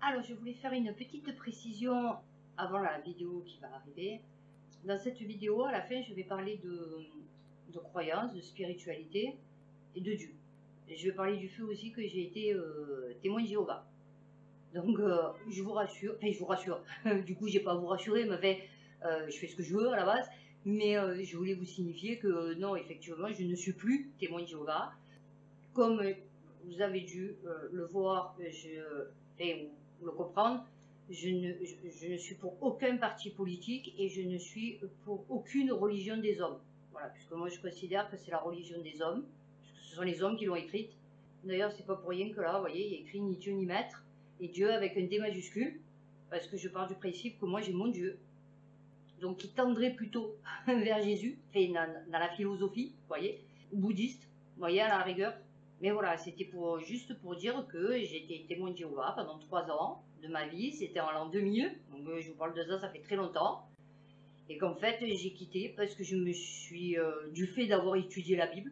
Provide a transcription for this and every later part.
Alors, je voulais faire une petite précision avant la vidéo qui va arriver. Dans cette vidéo, à la fin, je vais parler de croyances, de spiritualité et de Dieu. Et je vais parler du fait aussi que j'ai été témoin de Jéhovah. Donc, je vous rassure, du coup, j'ai pas à vous rassurer, mais je fais ce que je veux à la base, mais je voulais vous signifier que non, effectivement, je ne suis plus témoin de Jéhovah. Comme vous avez dû le voir et le comprendre, je ne suis pour aucun parti politique et je ne suis pour aucune religion des hommes. Voilà, puisque moi je considère que c'est la religion des hommes, puisque ce sont les hommes qui l'ont écrite. D'ailleurs, c'est pas pour rien que là, vous voyez, il y a écrit ni Dieu ni maître, et Dieu avec un D majuscule, parce que je pars du principe que moi j'ai mon Dieu, donc qui tendrait plutôt vers Jésus, dans la philosophie, vous voyez, bouddhiste, vous voyez, à la rigueur. Mais voilà, c'était juste pour dire que j'étais témoin de Jéhovah pendant 3 ans de ma vie, c'était en l'an 2000, donc je vous parle de ça, ça fait très longtemps, et qu'en fait j'ai quitté parce que je me suis, du fait d'avoir étudié la Bible,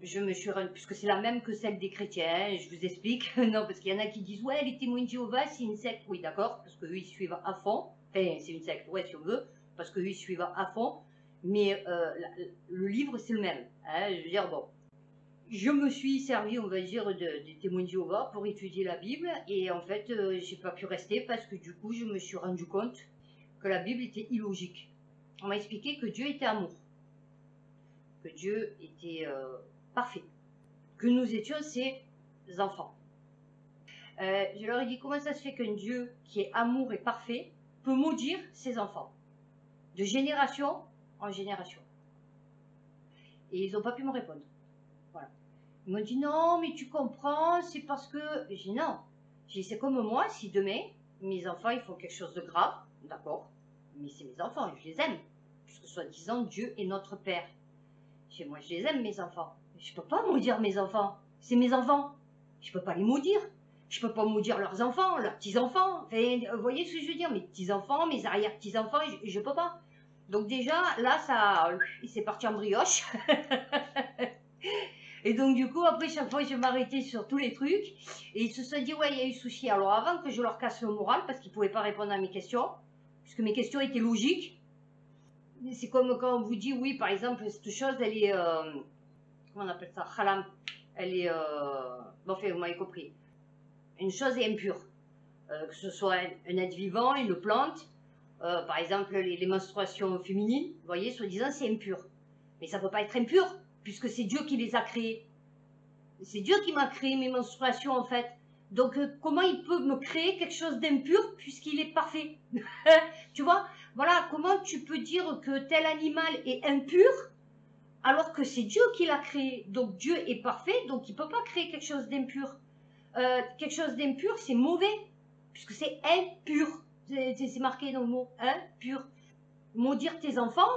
je me suis rendue, puisque c'est la même que celle des chrétiens, je vous explique, non, parce qu'il y en a qui disent, ouais, les témoins de Jéhovah, c'est une secte, oui, d'accord, parce qu'eux, ils suivent à fond, enfin, c'est une secte, ouais, si on veut, parce qu'eux, ils suivent à fond, mais le livre, c'est le même, hein, je veux dire, bon, je me suis servi, on va dire, des témoins de Jéhovah pour étudier la Bible, et en fait, j'ai pas pu rester, parce que du coup, je me suis rendu compte que la Bible était illogique. On m'a expliqué que Dieu était amour, que Dieu était parfait, que nous étions ses enfants. Je leur ai dit, comment ça se fait qu'un Dieu qui est amour et parfait peut maudire ses enfants de génération en génération? Et ils n'ont pas pu me répondre. Voilà. Ils m'ont dit, non, mais tu comprends, c'est parce que... J'ai dit, non. J'ai dit, c'est comme moi, si demain, mes enfants, ils font quelque chose de grave, d'accord, mais c'est mes enfants, je les aime, puisque soi-disant, Dieu est notre Père. J'ai dit, moi, je les aime, mes enfants. Je ne peux pas maudire mes enfants. C'est mes enfants. Je ne peux pas les maudire. Je ne peux pas maudire leurs enfants, leurs petits-enfants. Enfin, vous voyez ce que je veux dire? Mes petits-enfants, mes arrière-petits-enfants, je ne peux pas. Donc déjà, là, il s'est parti en brioche. Et donc du coup, après, chaque fois, je m'arrêtais sur tous les trucs. Et ils se sont dit, ouais, il y a eu souci. Alors avant que je leur casse le moral, parce qu'ils ne pouvaient pas répondre à mes questions, puisque mes questions étaient logiques, c'est comme quand on vous dit, oui, par exemple, cette chose, elle est... comment on appelle ça? Halam. Elle est... bon, enfin, vous m'avez compris. Une chose est impure. Que ce soit un être vivant, une plante, par exemple, les menstruations féminines, vous voyez, soi-disant, c'est impur. Mais ça ne peut pas être impur, puisque c'est Dieu qui les a créées. C'est Dieu qui m'a créé mes menstruations, en fait. Donc, comment il peut me créer quelque chose d'impur, puisqu'il est parfait? Tu vois? Voilà, comment tu peux dire que tel animal est impur, alors que c'est Dieu qui l'a créé. Donc Dieu est parfait, donc il ne peut pas créer quelque chose d'impur. Quelque chose d'impur, c'est mauvais, puisque c'est impur. C'est marqué dans le mot impur. Maudire tes enfants,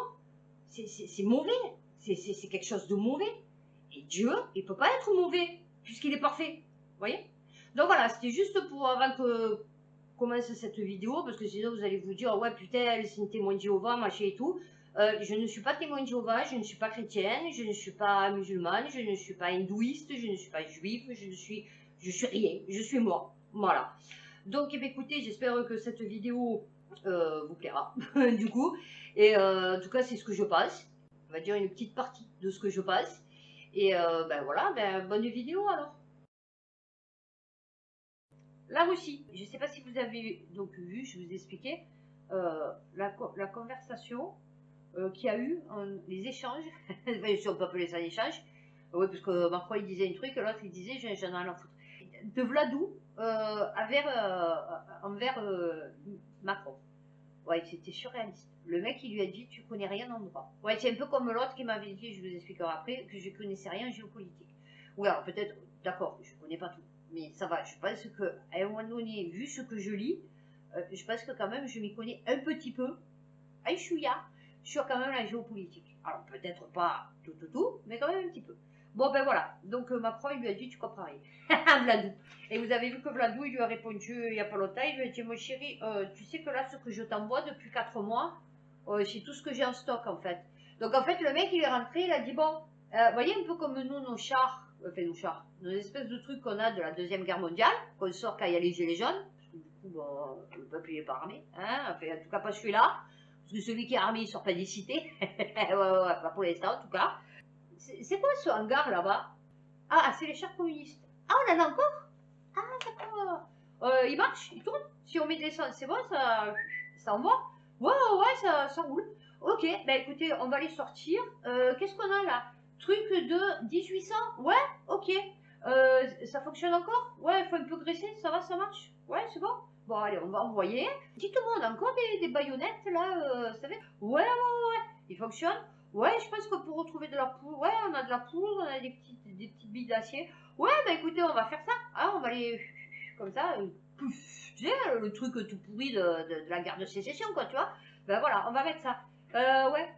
c'est mauvais. C'est quelque chose de mauvais. Et Dieu, il ne peut pas être mauvais, puisqu'il est parfait. Vous voyez? Donc voilà, c'était juste pour, avant que commence cette vidéo, parce que sinon vous allez vous dire, ouais putain, elle c'est une témoin de Jéhovah, machin et tout. Je ne suis pas témoin de Jéhovah, je ne suis pas chrétienne, je ne suis pas musulmane, je ne suis pas hindouiste, je ne suis pas juive, je suis rien, je suis moi. Voilà. Donc écoutez, j'espère que cette vidéo vous plaira, du coup. Et en tout cas, c'est ce que je passe. On va dire une petite partie de ce que je passe. Et ben voilà, ben, bonne vidéo alors. La Russie. Je ne sais pas si vous avez donc vu, je vous expliquais la conversation qu'il y a eu, les échanges, si on peut appeler ça des échanges, oui, parce que Macron il disait un truc, l'autre il disait j'en ai rien à foutre. De Vladou envers Macron. Ouais, c'était surréaliste. Le mec il lui a dit tu connais rien en droit. Ouais, c'est un peu comme l'autre qui m'avait dit, je vous expliquerai après, que je connaissais rien en géopolitique. Ou alors peut-être, d'accord, je connais pas tout. Mais ça va, je pense qu'à un moment donné, vu ce que je lis, je pense que quand même je m'y connais un petit peu, un chouïa, sur quand même la géopolitique. Alors peut-être pas tout, mais quand même un petit peu. Bon ben voilà, donc Macron il lui a dit tu comprends rien. Vladou. Et vous avez vu que Vladou il lui a répondu il n'y a pas longtemps, il lui a dit mon chéri, tu sais que là ce que je t'envoie depuis 4 mois, c'est tout ce que j'ai en stock en fait. Donc en fait le mec il est rentré, il a dit bon, voyez un peu comme nous nos chars, nos espèces de trucs qu'on a de la Deuxième Guerre mondiale, qu'on sort quand il y a les gilets jaunes, que du coup, bon, le peuple il est pas armé, hein, enfin, en tout cas pas celui-là, parce que celui qui est armé il sort pas des cités, ouais, pas pour l'instant en tout cas. C'est quoi ce hangar là-bas? Ah, c'est les chars communistes. Ah, on en a encore? Ah, d'accord. Il marche, il tourne. Si on met de l'essence, c'est bon, ça envoie. Ouais, ouais, ouais, ça roule. Ok, ben écoutez, on va les sortir. Qu'est-ce qu'on a là? Truc de 1800? Ouais, ok. Ça fonctionne encore? Ouais, il faut un peu graisser, ça va, ça marche? Ouais, c'est bon? Bon, allez, on va envoyer. Dites-moi, on a encore des baïonnettes là, vous savez? Ouais, ouais, ouais, il fonctionne? Ouais, je pense que pour retrouver de la poudre, ouais, on a de la poudre, on a des petites billes d'acier. Ouais, bah écoutez, on va faire ça. Ah, on va les comme ça, pouf, tu sais, le truc tout pourri de la guerre de sécession, quoi, tu vois. Ben voilà, on va mettre ça. Ouais.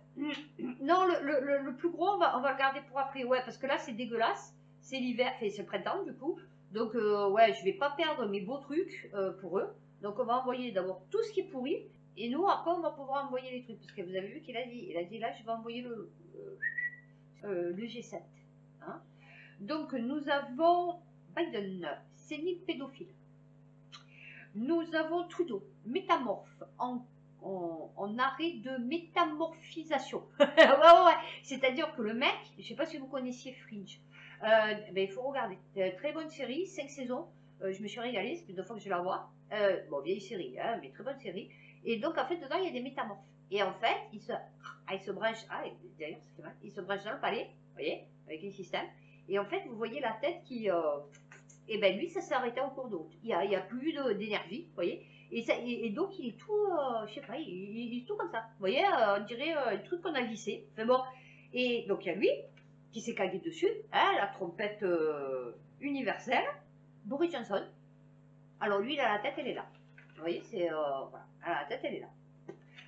Non, le plus gros, on va le garder pour après. Ouais, parce que là, c'est dégueulasse. C'est l'hiver, enfin, c'est le printemps, du coup. Donc, ouais, je vais pas perdre mes beaux trucs pour eux. Donc, on va envoyer d'abord tout ce qui est pourri. Et nous, après, on va pouvoir envoyer les trucs. Parce que vous avez vu qu'il a dit, là, je vais envoyer le G7. Hein. Donc, nous avons Biden, sénile pédophile. Nous avons Trudeau, métamorphe, en arrêt de métamorphisation. Ouais. C'est-à-dire que le mec, je ne sais pas si vous connaissiez Fringe, ben, il faut regarder. Très bonne série, 5 saisons. Je me suis régalée, c'est une fois que je la vois. Bon, vieille série, hein, mais très bonne série. Et donc, en fait, dedans, il y a des métamorphes. Et en fait, il se branche, d'ailleurs, ça fait mal, il se branche dans le palais, vous voyez, avec un système. Et en fait, vous voyez la tête qui, et ben lui, ça s'est arrêté en cours de route. Il y a plus d'énergie, vous voyez. Et donc, il est tout, je sais pas, il est tout comme ça. Vous voyez, on dirait un truc qu'on a vissé. Enfin bon. Et donc, il y a lui qui s'est cagué dessus, hein, la trompette universelle, Boris Johnson. Alors, lui, il a la tête, elle est là. Vous voyez, c'est, voilà, la tête, elle est là.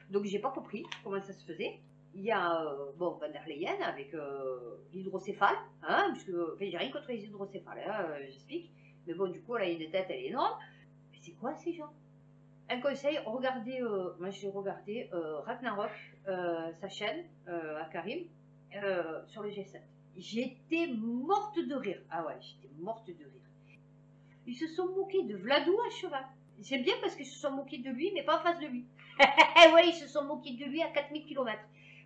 Donc, j'ai pas compris comment ça se faisait. Il y a, bon, Van der Leyen avec l'hydrocéphale, hein, puisque, enfin, j'ai rien contre les hydrocéphales, hein, j'explique. Mais bon, du coup, elle a une tête, elle est énorme. Mais c'est quoi ces gens? Un conseil, regardez, moi j'ai regardé Ragnarok, sa chaîne, à Karim, sur le G7. J'étais morte de rire. Ah ouais, j'étais morte de rire. Ils se sont moqués de Vladou à cheval. C'est bien parce qu'ils se sont moqués de lui, mais pas en face de lui. Ouais, ils se sont moqués de lui à 4000 km.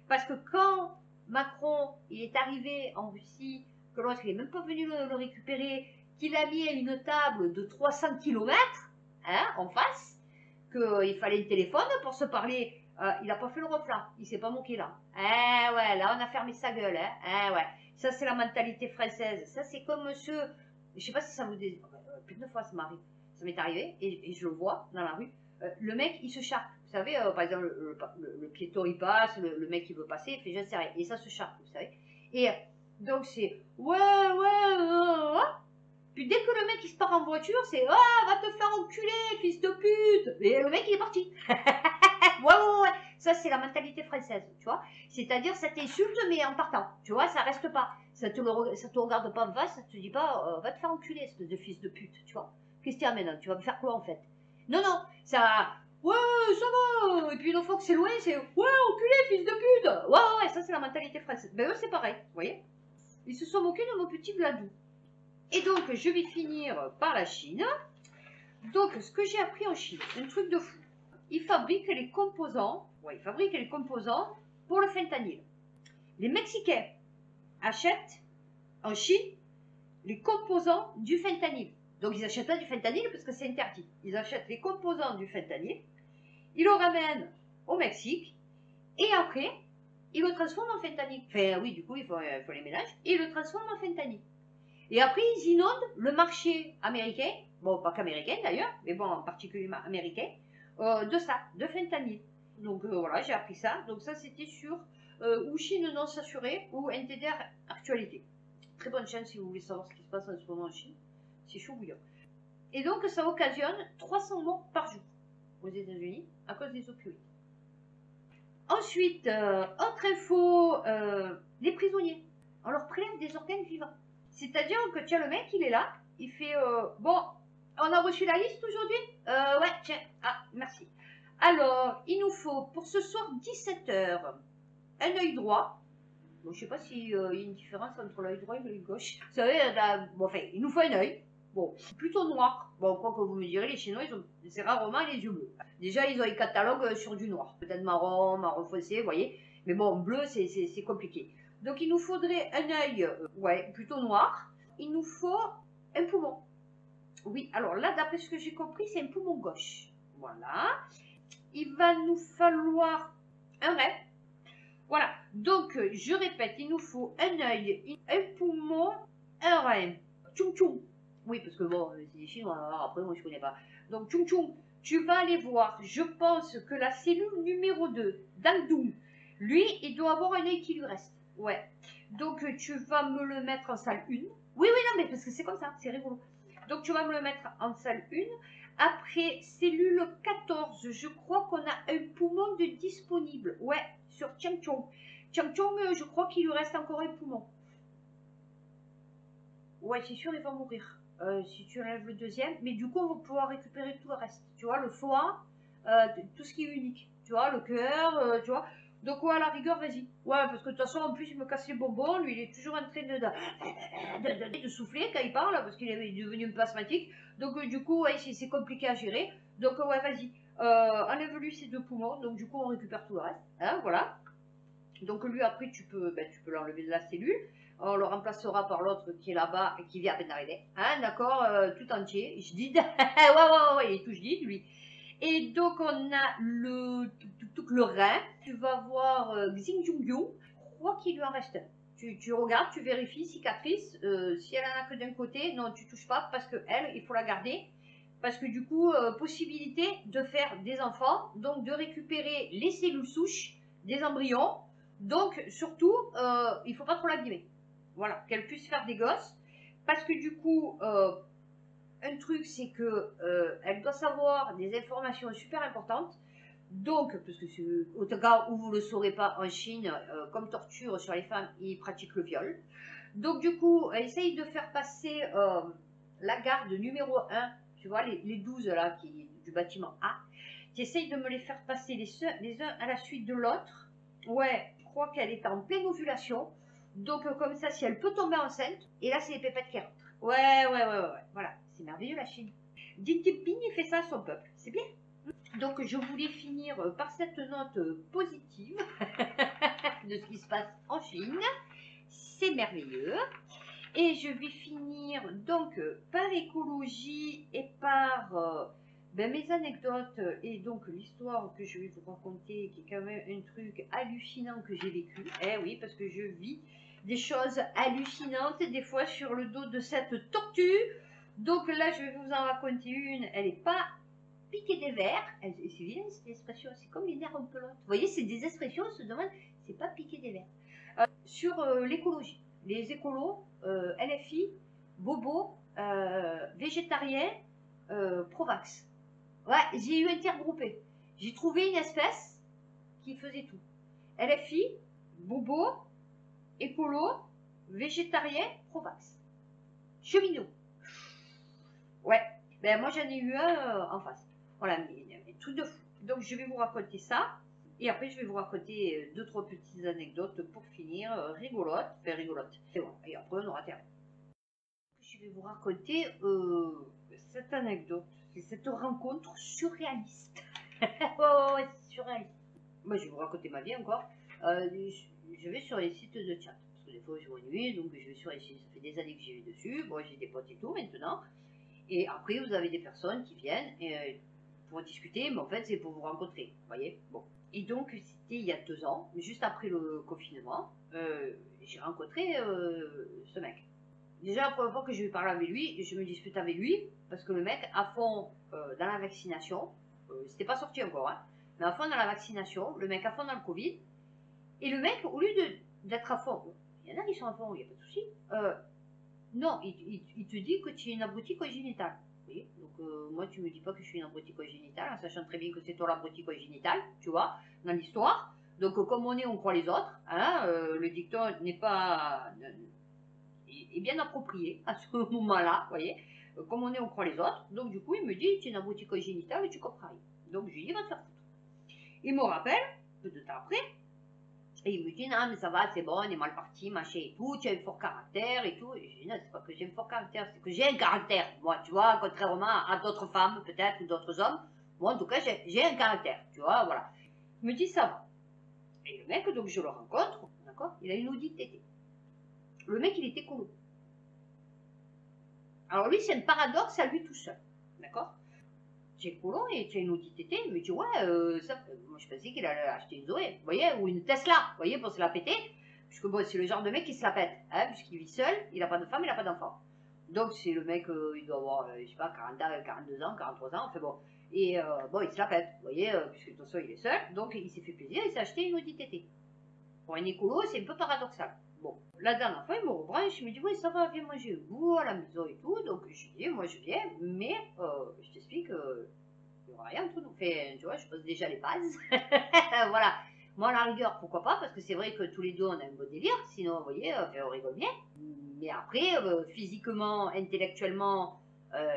Parce que quand Macron il est arrivé en Russie, que l'autre il n'est même pas venu le récupérer, qu'il a mis à une table de 300 km hein, en face, qu'il fallait le téléphone pour se parler, il n'a pas fait le refrain, il s'est pas moqué là. Ouais, là on a fermé sa gueule. Ouais, ça c'est la mentalité française. Ça c'est comme monsieur, je sais pas si ça vous dit, plus de fois ça m'arrive. Ça m'est arrivé et je le vois dans la rue. Le mec il se charque. Vous savez, par exemple, le piéton il passe, le mec il veut passer, il fait je sais rien. Et ça se charque, vous savez. Et donc c'est ouais. Puis dès que le mec il se part en voiture, c'est ah, va te faire enculer, fils de pute. Et le mec il est parti. Ouais. Ça c'est la mentalité française, tu vois. C'est-à-dire ça t'insulte mais en partant, tu vois, ça reste pas. Ça te regarde pas en face, ça te dit pas va te faire enculer, espèce de fils de pute, tu vois. Qu'est-ce qu'il y a maintenant? Tu vas me faire quoi en fait? Non, ça. Ouais, ça va. Et puis une fois que c'est loin, c'est ouais, enculé, fils de pute. Ouais, ça c'est la mentalité française. Ben eux c'est pareil, vous voyez. Ils se sont moqués de mon petit Vladou. Et donc, je vais finir par la Chine. Donc, ce que j'ai appris en Chine, un truc de fou. Ils fabriquent les composants, pour le fentanyl. Les Mexicains achètent en Chine les composants du fentanyl. Donc, ils n'achètent pas du fentanyl parce que c'est interdit. Ils achètent les composants du fentanyl, ils le ramènent au Mexique et après, ils le transforment en fentanyl. Enfin, oui, du coup, il faut les mélanger et ils le transforment en fentanyl. Et après, ils inondent le marché américain, bon, pas qu'américain d'ailleurs, mais bon, en particulier américain, de ça, de fentanyl. Donc voilà, j'ai appris ça. Donc ça, c'était sur ou Chine non s'assurer ou NTDR Actualité. Très bonne chaîne si vous voulez savoir ce qui se passe en ce moment en Chine. C'est chaud bouillant. Et donc, ça occasionne 300 morts par jour aux États-Unis à cause des opioïdes. Ensuite, autre info, les prisonniers. On leur prélève des organes vivants. C'est-à-dire que tiens, le mec, il est là, il fait bon, on a reçu la liste aujourd'hui? Ouais, tiens, ah, merci. Alors, il nous faut pour ce soir 17h un œil droit. Bon, je sais pas s'il y a une différence entre l'œil droit et l'œil gauche. Vous savez, bon, enfin, il nous faut un œil. Bon, plutôt noir. Bon, quoi que vous me direz, les Chinois, c'est rarement les yeux bleus. Déjà, ils ont un catalogue sur du noir. Peut-être marron, marron foncé, vous voyez. Mais bon, bleu, c'est compliqué. Donc, il nous faudrait un œil, ouais, plutôt noir. Il nous faut un poumon. Oui, alors là, d'après ce que j'ai compris, c'est un poumon gauche. Voilà. Il va nous falloir un rein. Voilà. Donc, je répète, il nous faut un œil, un poumon, un rein. Tchoum tchoum. Oui, parce que bon, c'est des Chinois, alors après, moi, je connais pas. Donc, tchoum tchoum, tu vas aller voir. Je pense que la cellule numéro 2, Dang Dung, lui, il doit avoir un œil qui lui reste. Ouais. Donc, tu vas me le mettre en salle 1. Oui, oui, non, mais parce que c'est comme ça, c'est rigolo. Donc, tu vas me le mettre en salle 1. Après, cellule 14, je crois qu'on a un poumon de disponible. Ouais, sur Chang Chong. Chang Chong, je crois qu'il lui reste encore un poumon. Ouais, c'est sûr, il va mourir. Si tu enlèves le deuxième. Mais du coup, on va pouvoir récupérer tout le reste. Tu vois, le foie, tout ce qui est unique. Tu vois, le cœur, tu vois. Donc, ouais, à la rigueur, vas-y. Ouais, parce que de toute façon, en plus, il me casse les bonbons. Lui, il est toujours en train de souffler quand il parle, parce qu'il est devenu un peu asthmatique. Donc, du coup, ouais, c'est compliqué à gérer. Donc, ouais, vas-y. Enlève-lui ses 2 poumons. Donc, du coup, on récupère tout le reste. Hein, voilà. Donc, lui, après, tu peux l'enlever de la cellule. On le remplacera par l'autre qui est là-bas et qui vient à peine d'arriver. Hein, d'accord, tout entier. Je dis, ouais, il est tout dit, lui. Et donc, on a le rein. Tu vas voir Xinjiang. Je crois qu'il lui en reste un. Tu regardes, tu vérifies, cicatrice. Si elle en a que d'un côté, non, tu touches pas parce que elle, il faut la garder. Parce que du coup, possibilité de faire des enfants, donc de récupérer les cellules souches des embryons. Donc, surtout, il ne faut pas trop l'abîmer. Voilà, qu'elle puisse faire des gosses. Parce que du coup, un truc, c'est que elle doit savoir des informations super importantes. Donc, parce que au cas où vous ne le saurez pas, en Chine, comme torture sur les femmes, ils pratiquent le viol. Donc, du coup, elle essaye de faire passer la garde numéro 1, tu vois, les 12 là, du bâtiment A. Tu essayes de me les faire passer les uns à la suite de l'autre. Ouais, je crois qu'elle est en pleine ovulation. Donc, comme ça, si elle peut tomber enceinte, et là, c'est les pépettes qui rentrent. Ouais. Voilà, c'est merveilleux la Chine. Ding Jinping, il fait ça à son peuple. C'est bien. Donc, je voulais finir par cette note positive de ce qui se passe en Chine. C'est merveilleux. Et je vais finir donc par l'écologie et par mes anecdotes et donc l'histoire que je vais vous raconter, qui est quand même un truc hallucinant que j'ai vécu. Eh oui, parce que je vis des choses hallucinantes des fois sur le dos de cette tortue. Donc là, je vais vous en raconter une. Elle n'est pas piquée des vers. C'est vilain cette expression, c'est comme les nerfs en pelote. Vous voyez, c'est des expressions, on se demande, c'est pas piqué des vers. Sur l'écologie, les écolos, LFI, Bobo, végétarien, Provax. Ouais, j'ai eu intergroupé. J'ai trouvé une espèce qui faisait tout. LFI, Bobo, écolo, végétarien, Provax. Cheminot. Ouais, ben moi j'en ai eu un en face. Voilà, mais truc de fou. Donc je vais vous raconter ça. Et après je vais vous raconter 2-3 petites anecdotes pour finir, rigolotes. Enfin rigolotes. Et, voilà. Et après on aura terminé. Je vais vous raconter cette anecdote. C'est cette rencontre surréaliste. Ouais, c'est surréaliste. Moi je vais vous raconter ma vie encore. Je vais sur les sites de chat. Parce que des fois je m'ennuie, donc je vais sur les sites. Ça fait des années que j'y vais dessus. Bon, j'ai des potes et tout maintenant. Et après, vous avez des personnes qui viennent pour discuter, mais en fait, c'est pour vous rencontrer. Vous voyez? Bon. Et donc, c'était il y a 2 ans, juste après le confinement, j'ai rencontré ce mec. Déjà, la première fois que je lui parle avec lui, je me dispute avec lui, parce que le mec, à fond dans la vaccination, c'était pas sorti encore, hein, mais à fond dans la vaccination, le mec à fond dans le Covid, et le mec, au lieu d'être à fond, il y en a qui sont à fond, il n'y a pas de souci, non, il te dit que tu es une abrutie congénitale. Oui, donc moi tu me dis pas que je suis une abrutie congénitale, en sachant très bien que c'est toi l'abrutie congénitale, tu vois, dans l'histoire. Donc comme on est, on croit les autres. Hein, le dicton n'est pas est bien approprié à ce moment-là, vous voyez. Comme on est, on croit les autres. Donc du coup, il me dit, tu es une abrutie congénitale et tu comprends rien. Donc je lui dis, va te faire foutre. Il me rappelle, peu de temps après, Et il me dit, non, mais ça va, c'est bon, on est mal parti, machin et tout, tu as un fort caractère et tout. Et je dis, non, c'est pas que j'ai un fort caractère, c'est que j'ai un caractère. Moi, tu vois, contrairement à d'autres femmes, peut-être, ou d'autres hommes, moi, en tout cas, j'ai un caractère, tu vois, voilà. Il me dit, ça va. Et le mec, donc, je le rencontre, d'accord, il a une Audi TT. Le mec, il était colo. Alors lui, c'est un paradoxe à lui tout seul, d'accord. J'ai colo et tu as une Audi TT, il me dit, ouais, ça, moi, je pensais qu'il allait acheter une Zoé, vous voyez, ou une Tesla, vous voyez, pour se la péter. Puisque bon, c'est le genre de mec qui se la pète, hein, puisqu'il vit seul, il n'a pas de femme, il n'a pas d'enfant. Donc c'est le mec, il doit avoir, je sais pas, 40 ans, 42 ans, 43 ans, enfin bon. Et bon, il se la pète, vous voyez, puisque de toute façon il est seul, donc il s'est fait plaisir, il s'est acheté une Audi TT. Pour un écolo, c'est un peu paradoxal. Bon, la dernière fois, il me rebranche, il me dit, oui, ça va, viens manger vous à la maison et tout. Donc je dis, moi je viens, mais je t'explique, il n'y aura rien entre nous. Enfin, tu vois, je pose déjà les bases. Voilà. Moi, à la rigueur, pourquoi pas, parce que c'est vrai que tous les deux, on a un beau délire, sinon, vous voyez, on rigole bien. Mais après, physiquement, intellectuellement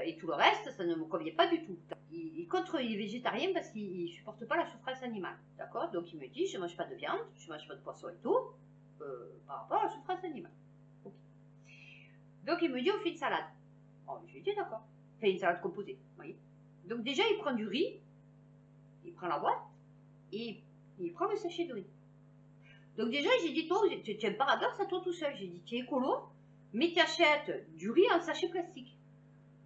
et tout le reste, ça ne me convient pas du tout. Il est végétarien parce qu'il ne supporte pas la souffrance animale, d'accord. Donc il me dit, je ne mange pas de viande, je ne mange pas de poisson et tout, par rapport à la souffrance animale. Okay. Donc il me dit, on fait une salade. Oh, je lui dis, d'accord. Fait une salade composée, vous voyez. Donc déjà, il prend du riz, il prend la boîte, et il prend le sachet de riz. Donc déjà, j'ai dit, toi, tu as un paradoxe à toi tout seul. J'ai dit, tu es écolo, mais tu achètes du riz en sachet plastique.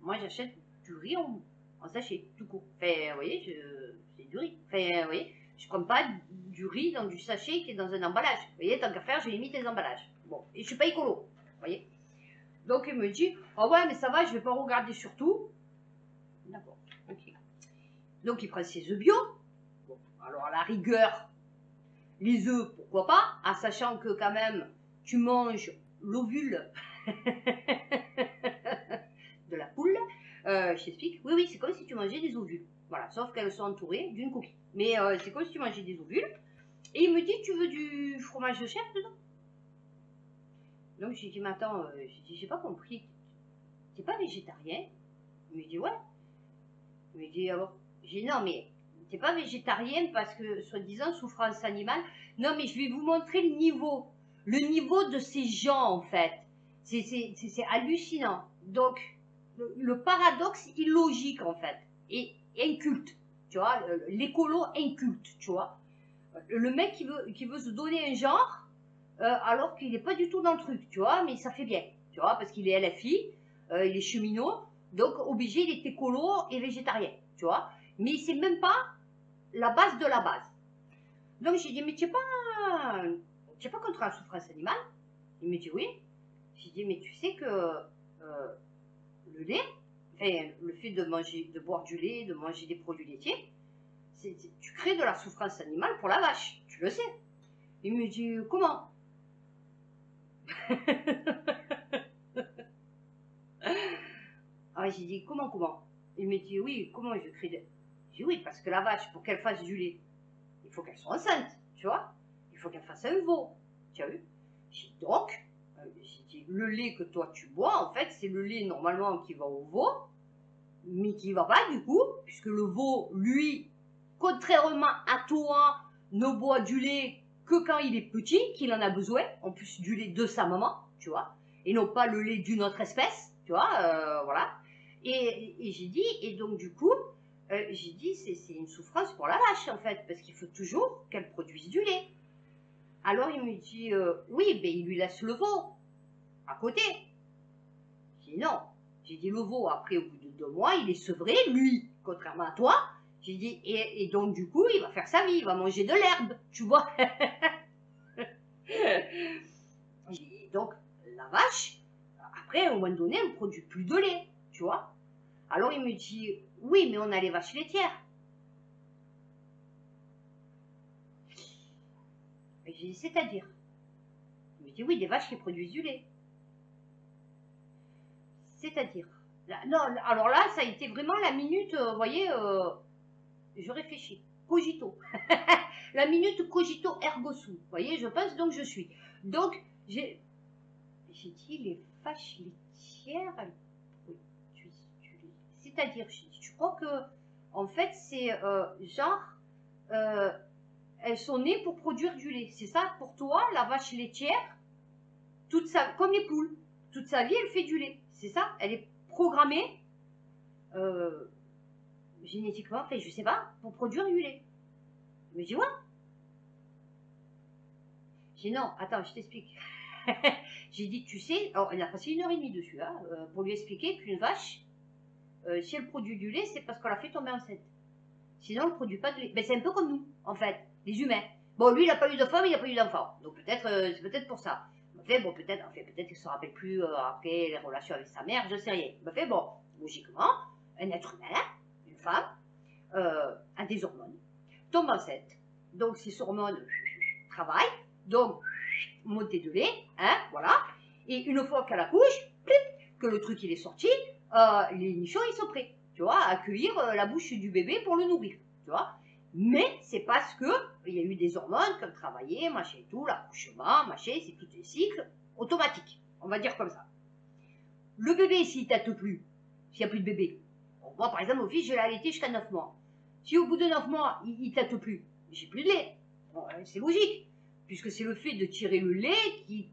Moi, j'achète du riz en sachet, tout court. Enfin, vous voyez, c'est du riz. Enfin, vous voyez, je prends pas du riz dans du sachet qui est dans un emballage. Vous voyez, tant qu'à faire, je limite les emballages. Bon, et je suis pas écolo, vous voyez. Donc, il me dit, oh ouais, mais ça va, je vais pas regarder sur tout. D'accord, ok. Donc, il prend ses œufs bio. Bon, alors, à la rigueur, les œufs, pourquoi pas, en sachant que quand même, tu manges l'ovule de la poule. Je t'explique. Oui, oui, c'est comme si tu mangeais des ovules. Voilà, sauf qu'elles sont entourées d'une coquille. Mais c'est comme si tu mangeais des ovules. Et il me dit, tu veux du fromage de chèvre dedans? Donc j'ai dit, mais attends, j'ai pas compris. T'es pas végétarien? Il me dit, ouais. Il me dit, alors, j'ai dit, non, mais t'es pas végétarien parce que, soi-disant, souffrance animale. Non, mais je vais vous montrer le niveau. Le niveau de ces gens, en fait. C'est hallucinant. Donc, le paradoxe illogique, en fait, et inculte. Tu vois, l'écolo inculte, tu vois. Le mec qui veut se donner un genre, alors qu'il n'est pas du tout dans le truc, tu vois, mais ça fait bien, tu vois, parce qu'il est LFI, il est cheminot, donc obligé, il est écolo et végétarien, tu vois. Mais c'est même pas la base de la base. Donc j'ai dit, mais tu n'es pas contre la souffrance animale? Il me dit oui. J'ai dit, mais tu sais que le lait, enfin, le fait de manger, de boire du lait, de manger des produits laitiers, tu crées de la souffrance animale pour la vache, tu le sais. Il me dit, comment? Ah, j'ai dit, comment? Il me dit, oui, comment je crée de... J'ai dit, oui, parce que la vache, pour qu'elle fasse du lait, il faut qu'elle soit enceinte, tu vois. Il faut qu'elle fasse un veau, tu as vu. J'ai dit, donc, j'ai dit, le lait que toi tu bois, en fait, c'est le lait normalement qui va au veau, mais qui va pas du coup, puisque le veau, lui, contrairement à toi, ne boit du lait que quand il est petit, qu'il en a besoin, en plus du lait de sa maman, tu vois, et non pas le lait d'une autre espèce, tu vois, voilà. Et j'ai dit, et donc du coup, j'ai dit, c'est une souffrance pour la vache en fait, parce qu'il faut toujours qu'elle produise du lait. Alors il me dit, oui, ben il lui laisse le veau à côté. J'ai dit non. J'ai dit le veau, après au bout de 2 mois, il est sevré, lui, contrairement à toi. J'ai dit, et donc du coup, il va faire sa vie, il va manger de l'herbe, tu vois. Donc la vache, après, au moment donné, elle ne produit plus de lait, tu vois. Alors il me dit, oui, mais on a les vaches laitières. Et j'ai dit, c'est-à-dire? Il me dit, oui, des vaches qui produisent du lait. C'est-à-dire? Non, alors là, ça a été vraiment la minute, vous voyez, je réfléchis. Cogito. La minute cogito ergo sum. Vous voyez, je pense donc je suis. Donc, j'ai dit, les vaches laitières, c'est-à-dire, tu crois que, en fait, c'est genre, elles sont nées pour produire du lait. C'est ça, pour toi, la vache laitière, comme les poules, toute sa vie, elle fait du lait. C'est ça, elle est programmée génétiquement, enfin, je sais pas, pour produire du lait. Mais j'ai ouais. J'ai non, attends, je t'explique. J'ai dit, tu sais, alors, on a passé 1h30 dessus, hein, pour lui expliquer qu'une vache, si elle produit du lait, c'est parce qu'on l'a fait tomber enceinte. Sinon, elle ne produit pas de lait. Ben, c'est un peu comme nous, en fait, les humains. Bon, lui, il n'a pas eu de femme, il n'a pas eu d'enfant. Donc peut-être, c'est peut-être pour ça. Bon, peut-être qu'il ne se rappelle plus après les relations avec sa mère, je sais rien. Bon, logiquement, un être humain, une femme, a des hormones, tombe enceinte. Donc ces hormones travaillent, donc montée de lait, hein, voilà. Et une fois qu'elle accouche, que le truc il est sorti, les nichons ils sont prêts, tu vois, à accueillir la bouche du bébé pour le nourrir, tu vois. Mais c'est parce que il y a eu des hormones qui ont travaillé, machin et tout, l'accouchement, machin, c'est tout un cycle automatique, on va dire comme ça. Le bébé, s'il tâte plus, s'il n'y a plus de bébé, bon, moi par exemple, mon fils, je l'ai allaité jusqu'à 9 mois. Si au bout de 9 mois, il tâte plus, j'ai plus de lait. Bon, c'est logique, puisque c'est le fait de tirer le lait qui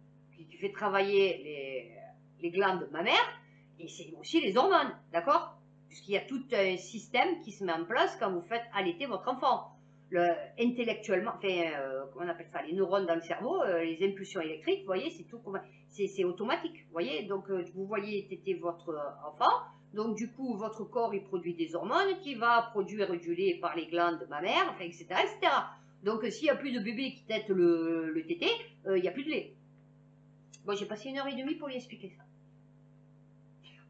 fait travailler les glandes mammaires, et c'est aussi les hormones, d'accord? Puisqu'il y a tout un système qui se met en place quand vous faites allaiter votre enfant. Intellectuellement, enfin, comment on appelle ça, les neurones dans le cerveau, les impulsions électriques, vous voyez, c'est tout, c'est automatique, vous voyez. Donc, vous voyez téter votre enfant, donc du coup, votre corps, il produit des hormones qui va produire du lait par les glandes mammaires, enfin, etc., etc. Donc, s'il n'y a plus de bébé qui tète le tété, il n'y a plus de lait. Bon, j'ai passé 1h30 pour lui expliquer ça.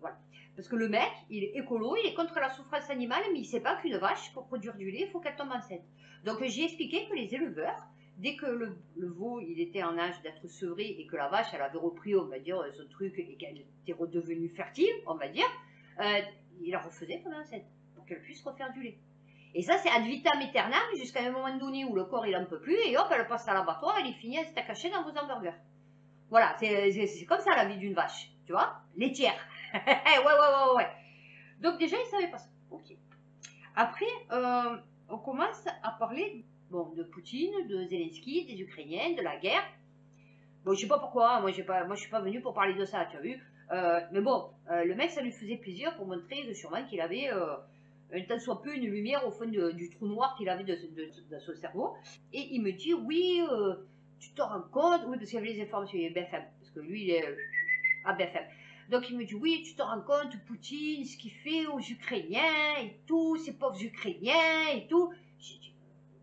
Voilà. Parce que le mec, il est écolo, il est contre la souffrance animale, mais il ne sait pas qu'une vache, pour produire du lait, il faut qu'elle tombe enceinte. Donc, j'ai expliqué que les éleveurs, dès que le veau, il était en âge d'être sevré et que la vache, elle avait repris, on va dire, ce truc et qu'elle était redevenue fertile, on va dire, il la refaisait tomber enceinte pour qu'elle puisse refaire du lait. Et ça, c'est ad vitam aeternam jusqu'à un moment donné où le corps, il n'en peut plus, et hop, elle passe à l'abattoir, elle est finie, elle s'est cachée dans vos hamburgers. Voilà, c'est comme ça la vie d'une vache, tu vois, laitière. ouais. Donc déjà, ils ne savaient pas ça. Ok. Après, on commence à parler de Poutine, de Zelensky, des Ukrainiens, de la guerre. Bon, je sais pas pourquoi, moi je suis pas venu pour parler de ça, tu as vu. Mais bon, le mec, ça lui faisait plaisir pour montrer sûrement qu'il avait un tant soit peu une lumière au fond du trou noir qu'il avait dans son cerveau. Et il me dit, oui, tu te rends compte, oui, parce qu'il y avait les informations, il y avait BFM, parce que lui, il est à BFM. Donc il me dit, oui, tu te rends compte, Poutine, ce qu'il fait aux Ukrainiens et tout, ces pauvres Ukrainiens et tout. J'ai dit,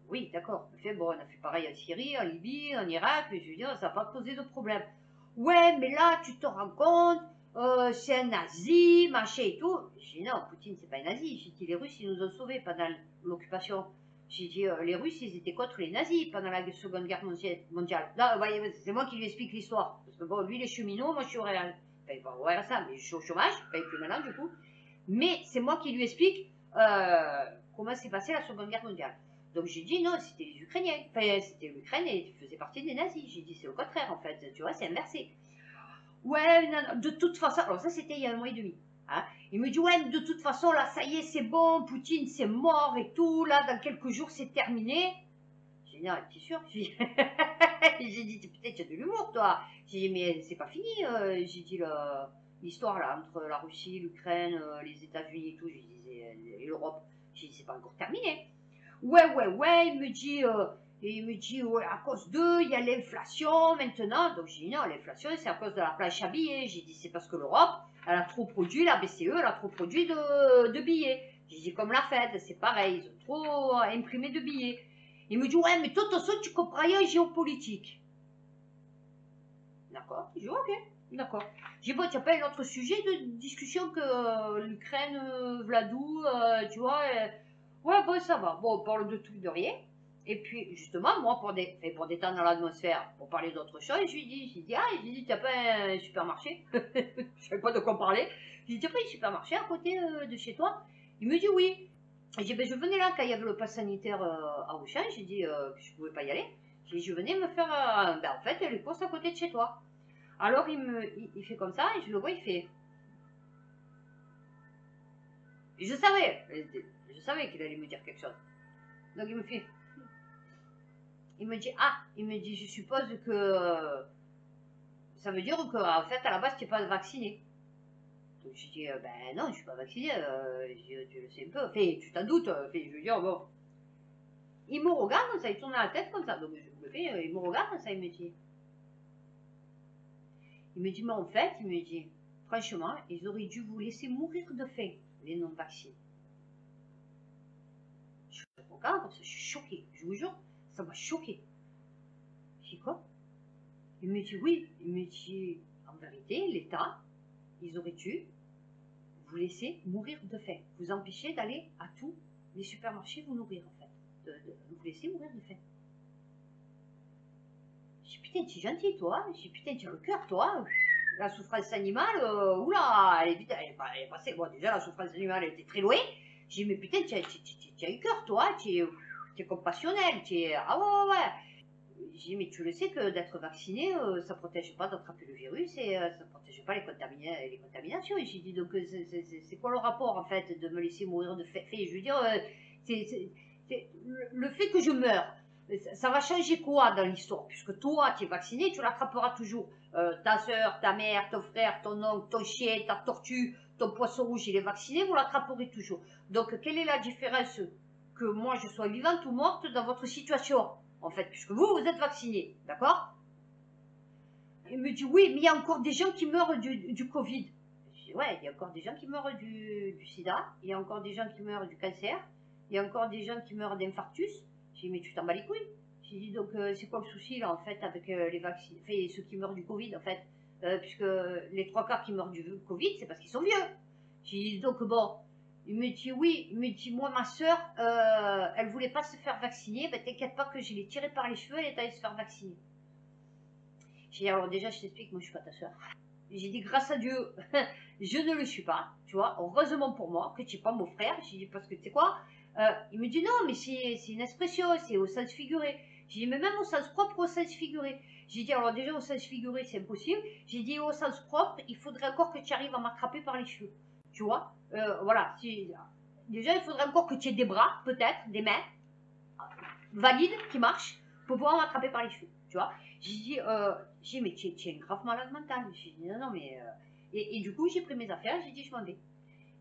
oui, d'accord, on a fait pareil en Syrie, en Libye, en Irak, mais je veux dire, ça n'a pas posé de problème. Ouais, mais là, tu te rends compte, c'est un nazi, machin et tout. J'ai dit, non, Poutine, c'est pas un nazi. J'ai dit, les Russes, ils nous ont sauvés pendant l'occupation. J'ai dit, les Russes, ils étaient contre les nazis pendant la Seconde Guerre mondiale. Là, voyez, c'est moi qui lui explique l'histoire. Parce que bon, lui, il est cheminot, moi, je suis au réel. Enfin, bon, ouais, ça, mais je suis au chômage, enfin, plus maintenant, du coup. Mais c'est moi qui lui explique comment s'est passée la Seconde Guerre mondiale. Donc j'ai dit non, c'était les Ukrainiens. Enfin, c'était l'Ukraine et faisait partie des nazis. J'ai dit c'est le contraire en fait, tu vois, c'est inversé. Ouais, non, de toute façon, alors ça c'était il y a 1 mois et demi. Hein. Il me dit ouais, de toute façon là, ça y est, c'est bon, Poutine c'est mort et tout, là dans quelques jours c'est terminé. J'ai dit non, t'es sûr? J'ai dit peut-être tu as de l'humour toi. J'ai dit mais c'est pas fini. J'ai dit l'histoire là entre la Russie, l'Ukraine, les États-Unis et tout, j'ai dit et l'Europe. J'ai dit c'est pas encore terminé. Ouais, il me dit, ouais, à cause d'eux, il y a l'inflation maintenant. Donc j'ai dit, non, l'inflation, c'est à cause de la planche à billets. J'ai dit, c'est parce que l'Europe, elle a trop produit, la BCE, elle a trop produit de billets. J'ai dit, comme la Fed, c'est pareil, ils ont trop imprimé de billets. Il me dit, ouais, mais toi, de toute façon, tu comprends rien en géopolitique. D'accord, j'ai dit, ok, d'accord. J'ai dit, bon, tu n'as pas un autre sujet de discussion que l'Ukraine, Vladou, tu vois. Ouais, bon, ça va. Bon, on parle de tout, de rien. Et puis, justement, moi, pour détendre l'atmosphère, pour parler d'autre chose, je lui dis, t'as pas un supermarché? Je savais pas de quoi parler. Je lui dis, t'as pas un supermarché à côté de chez toi? Il me dit oui. J'ai dit, ben, je venais là quand il y avait le pass sanitaire à Auchan. J'ai dit que je pouvais pas y aller. J'ai dit, je venais me faire, en fait, les courses à côté de chez toi. Alors, il fait comme ça, et je le vois, il fait. Et je savais qu'il allait me dire quelque chose. Donc, il me fait. Il me dit, ah, il me dit, je suppose que ça veut dire que en fait, à la base, tu n'es pas vacciné. Donc je dis, ben non, je suis pas vacciné, tu le sais un peu, enfin, tu t'en doutes, je veux dire, bon. Il me regarde comme ça, il tourne la tête comme ça, donc je me fais, il me regarde comme ça, il me dit, mais en fait, il me dit, franchement, ils auraient dû vous laisser mourir de faim, les non-vaccinés. Je regarde comme ça, je suis choquée, je vous jure, ça m'a choquée. Je dis quoi? Il me dit oui, il me dit, en vérité, l'État, ils auraient dû vous laisser mourir de faim, vous empêcher d'aller à tous les supermarchés vous nourrir, en fait, de vous laisser mourir de faim. Je dis putain, tu es gentil, toi. Je dis putain, tu as le cœur, toi. La souffrance animale, oula, elle est vite, elle est passée. Bon, déjà, la souffrance animale, elle était très loin. Je dis, mais putain, tu as le cœur, toi. Tu es compassionnel. Ah ouais, ouais, ouais. Je dis, mais tu le sais que d'être vacciné, ça ne protège pas d'attraper le virus et ça ne protège pas les contaminations. J'ai dit, donc, c'est quoi le rapport, en fait, de me laisser mourir de faim? Je veux dire, le fait que je meure, ça va changer quoi dans l'histoire? Puisque toi, tu es vacciné, tu l'attraperas toujours. Ta soeur, ta mère, ton frère, ton oncle, ton chien, ta tortue, ton poisson rouge, il est vacciné, vous l'attraperez toujours. Donc, quelle est la différence que moi, je sois vivante ou morte dans votre situation, en fait, puisque vous, vous êtes vacciné, d'accord? Il me dit, oui, mais il y a encore des gens qui meurent du Covid. Je dis, ouais, il y a encore des gens qui meurent du sida, il y a encore des gens qui meurent du cancer, il y a encore des gens qui meurent d'infarctus. Je dis, mais tu t'en bats les couilles. J'ai dit, donc, c'est quoi le souci, là, en fait, avec les vaccins, enfin, ceux qui meurent du Covid, en fait, puisque les 3/4 qui meurent du Covid, c'est parce qu'ils sont vieux. J'ai dit, donc, bon, il me dit, oui, il me dit, moi, ma soeur, elle voulait pas se faire vacciner, ben, t'inquiète pas que je l'ai tirée par les cheveux, elle est allée se faire vacciner. J'ai dit, alors déjà, je t'explique, moi, je suis pas ta soeur. J'ai dit, grâce à Dieu, je ne le suis pas, tu vois, heureusement pour moi, que tu n'es pas mon frère. J'ai dit, parce que tu sais quoi, il me dit, non, mais c'est une expression, c'est au sens figuré. J'ai dit, mais même au sens propre, au sens figuré. J'ai dit, alors déjà, au sens figuré, c'est impossible. J'ai dit, au sens propre, il faudrait encore que tu arrives à m'attraper par les cheveux, tu vois. Voilà, déjà, il faudrait encore que tu aies des bras, peut-être, des mains, valides, qui marchent, pour pouvoir m'attraper par les cheveux, tu vois. J'ai dit, mais tu es une grave malade mentale. J'ai dit, non, non, mais. Et du coup, j'ai pris mes affaires, j'ai dit, je m'en vais.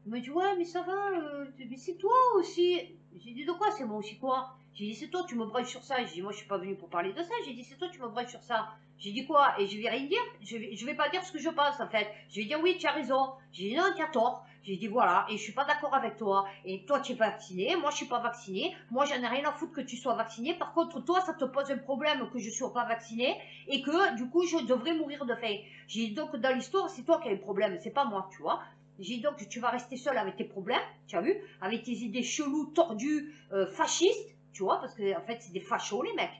Il m'a dit, ouais, mais ça va, mais c'est toi aussi. J'ai dit, de quoi, c'est moi aussi quoi? J'ai dit, c'est toi, tu me brailles sur ça. J'ai dit, moi, je suis pas venue pour parler de ça. J'ai dit, c'est toi, tu me brailles sur ça. J'ai dit quoi? Et je vais rien dire. Je vais pas dire ce que je pense, en fait. Je vais dire, oui, tu as raison. J'ai dit, non, tu as tort. J'ai dit, voilà, et je suis pas d'accord avec toi. Et toi, tu es vacciné, moi, je suis pas vacciné. Moi, j'en ai rien à foutre que tu sois vacciné. Par contre, toi, ça te pose un problème que je sois pas vacciné et que, du coup, je devrais mourir de faim. J'ai dit, donc, dans l'histoire, c'est toi qui as un problème, c'est pas moi, tu vois. J'ai dit donc tu vas rester seul avec tes problèmes, tu as vu, avec tes idées cheloues, tordues, fascistes, tu vois, parce que en fait c'est des fachos les mecs.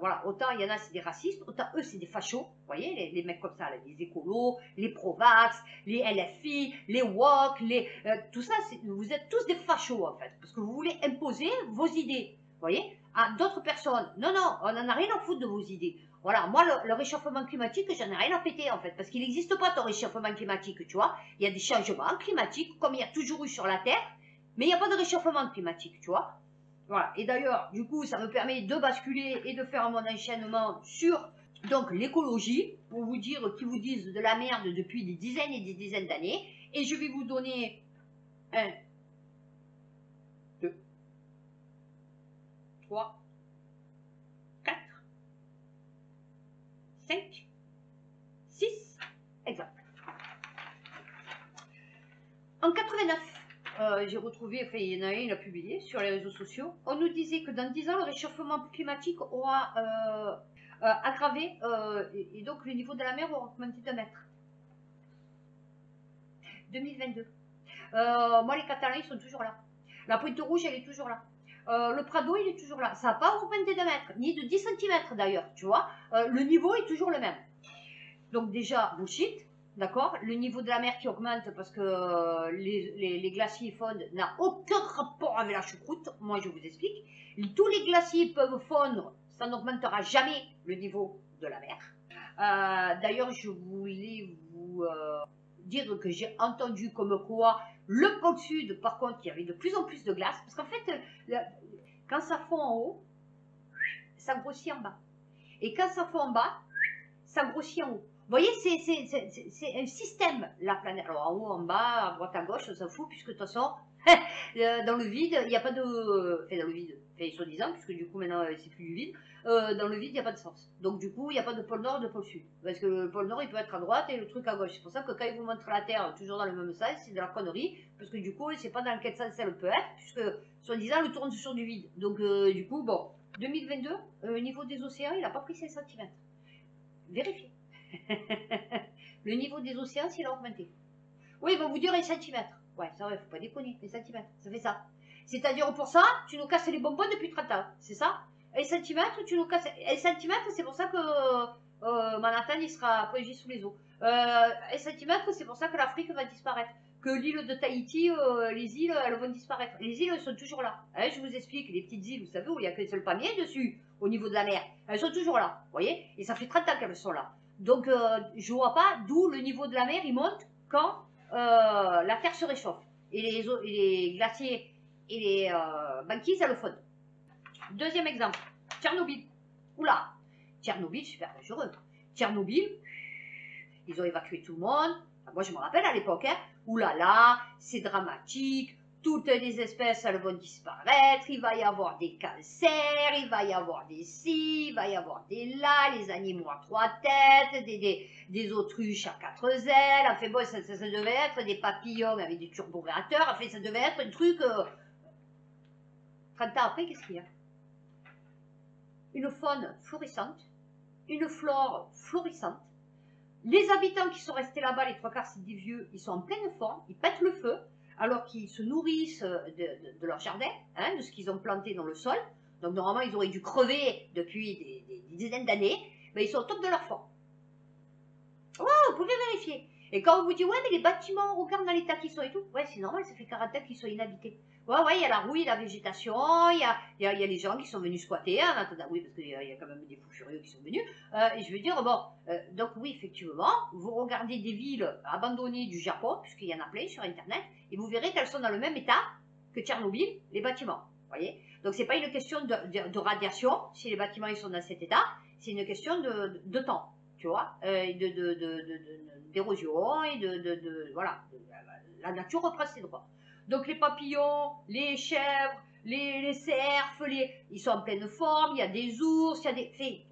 Voilà, autant il y en a c'est des racistes, autant eux c'est des fachos, vous voyez, les mecs comme ça, là, les écolos, les pro-vax, les LFI, les woke, tout ça, vous êtes tous des fachos en fait, parce que vous voulez imposer vos idées, vous voyez, à d'autres personnes. Non, non, on n'en a rien à foutre de vos idées. Voilà, moi, le réchauffement climatique, j'en ai rien à péter, en fait, parce qu'il n'existe pas ton réchauffement climatique, tu vois. Il y a des changements climatiques, comme il y a toujours eu sur la Terre, mais il n'y a pas de réchauffement climatique, tu vois. Voilà, et d'ailleurs, du coup, ça me permet de basculer et de faire mon enchaînement sur, donc, l'écologie, pour vous dire qu'ils vous disent de la merde depuis des dizaines et des dizaines d'années, et je vais vous donner 1, 2, 3, 4, 5, 6, exact. En 89, j'ai retrouvé, enfin il y en a un, il a publié sur les réseaux sociaux, on nous disait que dans 10 ans, le réchauffement climatique aura aggravé, et donc le niveau de la mer aura augmenté d'1 mètre. 2022. Moi, les Catalans, ils sont toujours là. La Pointe Rouge, elle est toujours là. Le Prado, il est toujours là. Ça n'a pas augmenté d'1 mètre, ni de 10 cm d'ailleurs, tu vois. Le niveau est toujours le même. Donc déjà, bullshit. D'accord. Le niveau de la mer qui augmente parce que les glaciers fondent n'a aucun rapport avec la choucroute. Moi, je vous explique. Tous les glaciers peuvent fondre, ça n'augmentera jamais le niveau de la mer. D'ailleurs, je voulais vous dire que j'ai entendu comme quoi le pôle sud, par contre, il y avait de plus en plus de glace. Parce qu'en fait, quand ça fond en haut, ça grossit en bas. Et quand ça fond en bas, ça grossit en haut. Vous voyez, c'est un système, la planète. Alors en haut, en bas, à droite, à gauche, on s'en fout, puisque de toute façon, dans le vide, il n'y a pas de... Enfin, dans le vide, enfin, soi-disant, puisque du coup, maintenant, c'est plus du vide. Dans le vide, il n'y a pas de sens. Donc du coup, il n'y a pas de pôle nord, de pôle sud. Parce que le pôle nord, il peut être à droite et le truc à gauche. C'est pour ça que quand ils vous montrent la Terre toujours dans le même sens, c'est de la connerie. Parce que du coup, il ne sait pas dans quel sens elle peut être, puisque, soi-disant, elle tourne sur du vide. Donc du coup, bon, 2022, au niveau des océans, il n'a pas pris 5 cm. Vérifiez. Le niveau des océans, il a augmenté. Oui, ils vont vous dire 1 cm. Ouais, ça va, faut pas déconner, 1 cm, ça fait ça. C'est-à-dire pour ça, tu nous casses les bonbons depuis 30 ans, c'est ça? 1 cm, tu nous casses... 1 cm, c'est pour ça que Manhattan, il sera plongé sous les eaux. 1 cm, c'est pour ça que l'Afrique va disparaître. Que l'île de Tahiti, les îles, elles vont disparaître. Les îles, elles sont toujours là. Hein, je vous explique, les petites îles, vous savez, où il n'y a qu'un seul palmier dessus, au niveau de la mer. Elles sont toujours là, vous voyez? Et ça fait 30 ans qu'elles sont là. Donc, je ne vois pas d'où le niveau de la mer, il monte quand la Terre se réchauffe. Et les glaciers et les banquises, elles le fondent. Deuxième exemple, Tchernobyl. Oula, Tchernobyl, super dangereux. Tchernobyl, ils ont évacué tout le monde. Moi, je me rappelle à l'époque, hein. Oulala, c'est dramatique. Toutes les espèces, elles vont disparaître. Il va y avoir des cancers, il va y avoir des ci, il va y avoir des là, les animaux à 3 têtes, des autruches à 4 ailes. Enfin bon, ça devait être des papillons avec des turboréacteurs. Enfin, ça devait être un truc... 30 ans après, qu'est-ce qu'il y a? Une faune florissante, une flore florissante. Les habitants qui sont restés là-bas, les 3/4, c'est des vieux, ils sont en pleine forme, ils pètent le feu, alors qu'ils se nourrissent de leur jardin, hein, de ce qu'ils ont planté dans le sol. Donc normalement, ils auraient dû crever depuis des dizaines d'années, mais ils sont au top de leur forme. Ouais, vous pouvez vérifier. Et quand on vous dit, ouais, mais les bâtiments, regarde dans l'état qu'ils sont et tout, ouais, c'est normal, ça fait 40 ans qu'ils sont inhabités. Ouais, il y a la rouille, la végétation, il y a les gens qui sont venus squatter, hein, en attendant, oui, parce qu'il y a quand même des fous furieux qui sont venus. Et je veux dire, bon, donc oui, effectivement, vous regardez des villes abandonnées du Japon, puisqu'il y en a plein sur Internet, et vous verrez qu'elles sont dans le même état que Tchernobyl, les bâtiments. Voyez. Donc c'est pas une question de radiation, si les bâtiments ils sont dans cet état, c'est une question de temps. Tu vois, d'érosion et voilà, la nature reprend ses droits. Donc les papillons, les chèvres, les cerfs, ils sont en pleine forme, il y a des ours, il y a des...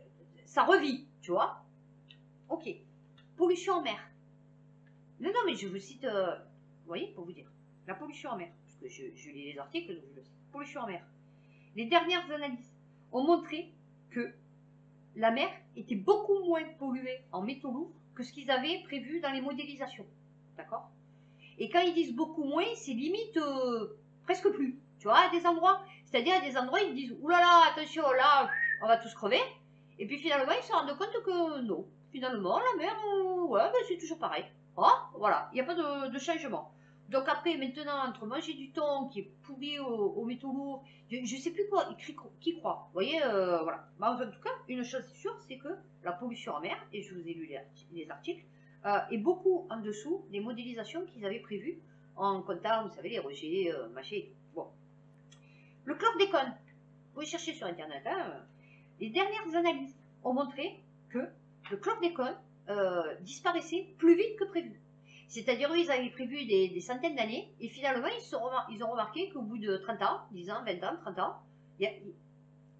ça revit, tu vois. Ok. Pollution en mer. Non, mais je vous cite, vous voyez, pour vous dire. La pollution en mer, parce que je lis les articles, donc je le cite. Pollution en mer. Les dernières analyses ont montré que la mer était beaucoup moins polluée en métaux lourds que ce qu'ils avaient prévu dans les modélisations. D'accord? Et quand ils disent beaucoup moins, c'est limite presque plus. Tu vois, à des endroits. C'est-à-dire à des endroits, ils disent, oulala, attention, là, on va tous crever. Et puis finalement, ils se rendent compte que non. Finalement, la mer, ouais, ben, c'est toujours pareil. Ah, voilà, il n'y a pas de changement. Donc après, maintenant, entre manger du thon qui est pourri aux métaux lourds, je ne sais plus quoi, qui croit. Vous voyez, voilà. Mais en tout cas, une chose sûre, c'est que la pollution en mer, et je vous ai lu les articles, est beaucoup en dessous des modélisations qu'ils avaient prévues en comptant, vous savez, les rejets, machin. Bon. Le chlordécone, vous pouvez chercher sur Internet, hein, les dernières analyses ont montré que le chlordécone disparaissait plus vite que prévu. C'est-à-dire, eux, ils avaient prévu des centaines d'années, et finalement, ils ont remarqué qu'au bout de 30 ans, 10 ans, 20 ans, 30 ans, il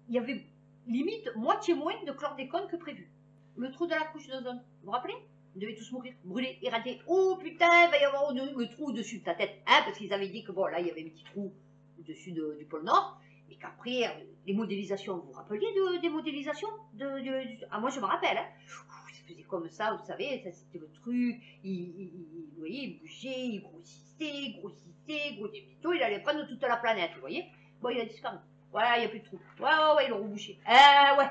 y avait limite moitié moins de chlordécone que prévu. Le trou de la couche d'ozone, vous vous rappelez? Vous devez tous mourir, brûler, éradier. Oh putain, il va y avoir le trou au-dessus de ta tête. Hein, parce qu'ils avaient dit que bon, là, il y avait un petit trou au-dessus du pôle Nord, et qu'après, les modélisations, vous vous rappeliez des modélisations Ah, moi, je me rappelle, hein. Ça faisait comme ça, vous savez, ça c'était le truc, vous voyez, il bougeait, il grossissait, il allait prendre toute la planète, vous voyez. Bon, il a disparu. Voilà, il n'y a plus de trou. Ouais, ils l'ont rebouché. Ouais.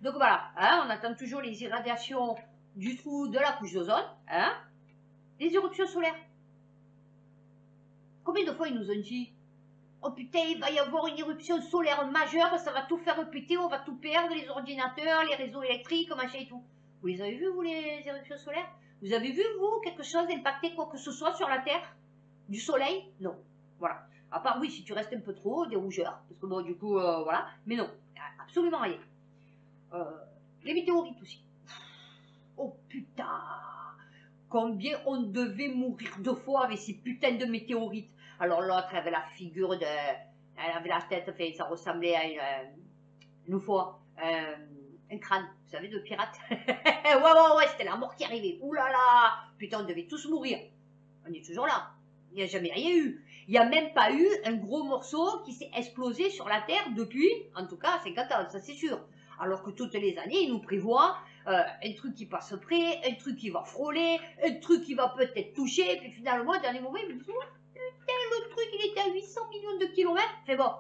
Donc voilà, hein, on attend toujours les irradiations du trou de la couche d'ozone, hein. Les éruptions solaires. Combien de fois ils nous ont dit, oh putain, il va y avoir une éruption solaire majeure, ça va tout faire péter, on va tout perdre, les ordinateurs, les réseaux électriques, machin et tout. Vous les avez vus, vous, les éruptions solaires? Vous avez vu, vous, quelque chose impacter quoi que ce soit sur la Terre? Du soleil? Non. Voilà. À part, oui, si tu restes un peu trop haut, des rougeurs, parce que bon, du coup, voilà, mais non. Absolument rien. Les météorites aussi. Oh putain, combien on devait mourir 2 fois avec ces putains de météorites. Alors l'autre, elle avait la figure de... Elle avait la tête, enfin, ça ressemblait à une fois, un crâne, vous savez, de pirate. Ouais, c'était la mort qui arrivait. Ouh là là, putain, on devait tous mourir. On est toujours là. Il n'y a jamais rien eu. Il n'y a même pas eu un gros morceau qui s'est explosé sur la Terre depuis, en tout cas, 50 ans, ça c'est sûr. Alors que toutes les années, ils nous prévoient un truc qui passe près, un truc qui va frôler, un truc qui va peut-être toucher, puis finalement, au dernier moment, ils me disent, oh, putain, le truc, il était à 800 millions de kilomètres. Fait bon,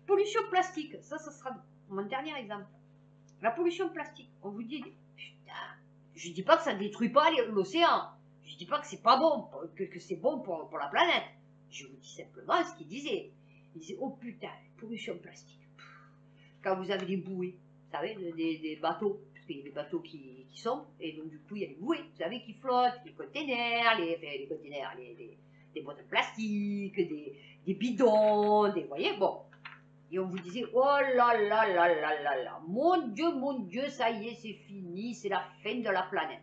pollution plastique, ça sera mon dernier exemple. La pollution plastique, on vous dit, putain, je dis pas que ça détruit pas l'océan, je dis pas que c'est pas bon, que c'est bon pour la planète, je vous dis simplement ce qu'il disait. Il disait, oh putain, pollution plastique. Quand vous avez des bouées, vous savez, des bateaux, parce qu'il y a des bateaux qui sont, et donc du coup il y a des bouées, vous savez, qui flottent, les containers, des boîtes de plastique, des bidons, vous voyez, bon. Et on vous disait, oh là là là là là là, mon Dieu, ça y est, c'est fini, c'est la fin de la planète.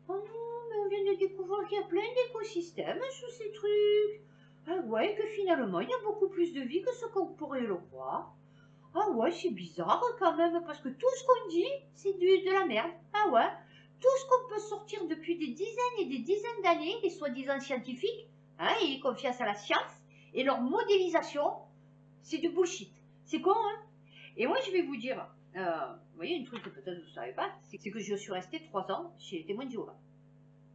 Oh non, mais on vient de découvrir qu'il y a plein d'écosystèmes sous ces trucs. Ah ouais, que finalement, il y a beaucoup plus de vie que ce qu'on pourrait le croire. Ah ouais, c'est bizarre quand même, parce que tout ce qu'on dit, c'est de la merde. Ah ouais, tout ce qu'on peut sortir depuis des dizaines et des dizaines d'années, les soi-disant scientifiques, hein, et confiance à la science, et leur modélisation, c'est du bullshit. C'est con, hein? Et moi, je vais vous dire, vous voyez, une truc que peut-être vous ne savez pas, c'est que je suis restée 3 ans chez les témoins de Jéhovah.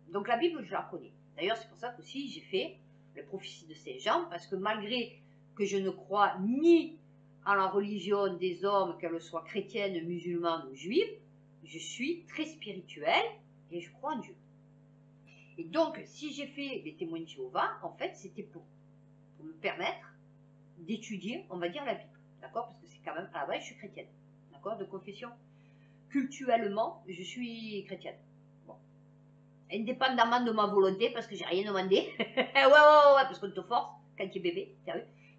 Donc la Bible, je la connais. D'ailleurs, c'est pour ça qu'aussi j'ai fait la prophétie de Saint-Jean, parce que malgré que je ne crois ni à la religion des hommes, qu'elle soit chrétienne, musulmane ou juive, je suis très spirituelle et je crois en Dieu. Et donc, si j'ai fait les témoins de Jéhovah, en fait, c'était pour me permettre d'étudier, on va dire, la Bible. D'accord? Parce que c'est quand même, à la base, je suis chrétienne. D'accord? De confession. Cultuellement, je suis chrétienne. Bon. Indépendamment de ma volonté, parce que j'ai rien demandé. ouais, parce qu'on te force quand tu es bébé.